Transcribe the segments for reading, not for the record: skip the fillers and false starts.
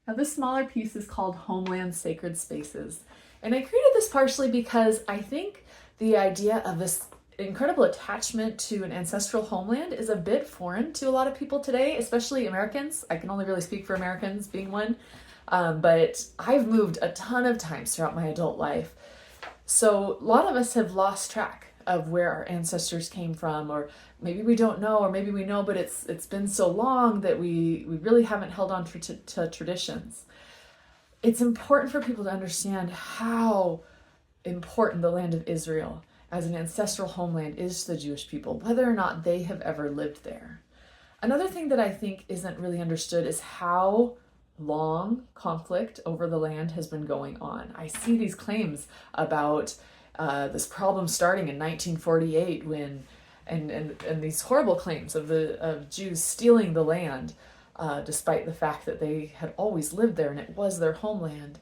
Now, this smaller piece is called Homeland Sacred Spaces. And I created this partially because I think the idea of this incredible attachment to an ancestral homeland is a bit foreign to a lot of people today, especially Americans. I can only really speak for Americans, being one. But I've moved a ton of times throughout my adult life. So a lot of us have lost track of where our ancestors came from, or maybe we don't know, or maybe we know, but it's been so long that we really haven't held on to traditions. It's important for people to understand how important the land of Israel as an ancestral homeland is to the Jewish people, whether or not they have ever lived there. Another thing that I think isn't really understood is how long conflict over the land has been going on. I see these claims about this problem starting in 1948 when and these horrible claims of Jews stealing the land, despite the fact that they had always lived there and it was their homeland.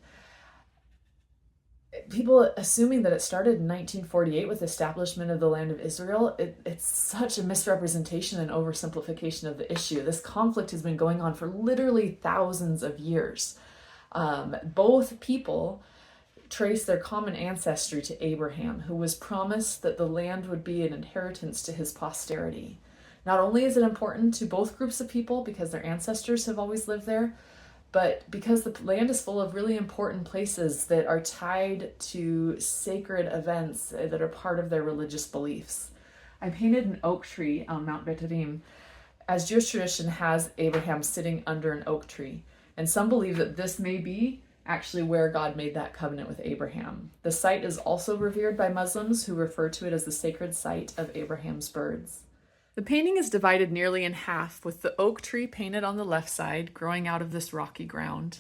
People assuming that it started in 1948 with the establishment of the land of Israel, it's such a misrepresentation and oversimplification of the issue. This conflict has been going on for literally thousands of years. Both people trace their common ancestry to Abraham, who was promised that the land would be an inheritance to his posterity. Not only is it important to both groups of people because their ancestors have always lived there, but because the land is full of really important places that are tied to sacred events that are part of their religious beliefs. I painted an oak tree on Mount Betarim, as Jewish tradition has Abraham sitting under an oak tree. And some believe that this may be actually where God made that covenant with Abraham. The site is also revered by Muslims who refer to it as the sacred site of Abraham's birds. The painting is divided nearly in half, with the oak tree painted on the left side, growing out of this rocky ground.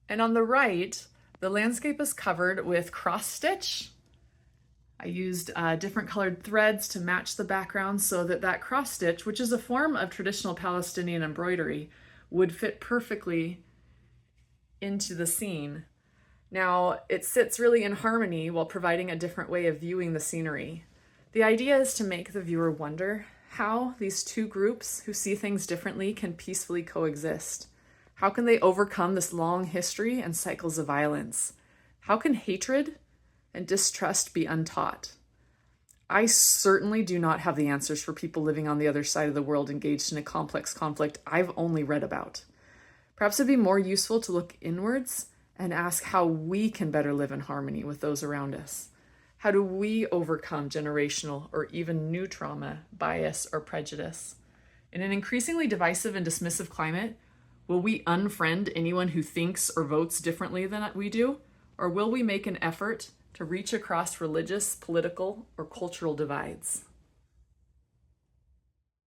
And on the right, the landscape is covered with cross stitch. I used different colored threads to match the background so that that cross stitch, which is a form of traditional Palestinian embroidery, would fit perfectly into the scene. Now, it sits really in harmony while providing a different way of viewing the scenery. The idea is to make the viewer wonder how these two groups who see things differently can peacefully coexist. How can they overcome this long history and cycles of violence? How can hatred and distrust be untaught? I certainly do not have the answers for people living on the other side of the world engaged in a complex conflict I've only read about. Perhaps it'd be more useful to look inwards and ask how we can better live in harmony with those around us. How do we overcome generational or even new trauma, bias, or prejudice? In an increasingly divisive and dismissive climate, will we unfriend anyone who thinks or votes differently than we do? Or will we make an effort to reach across religious, political, or cultural divides?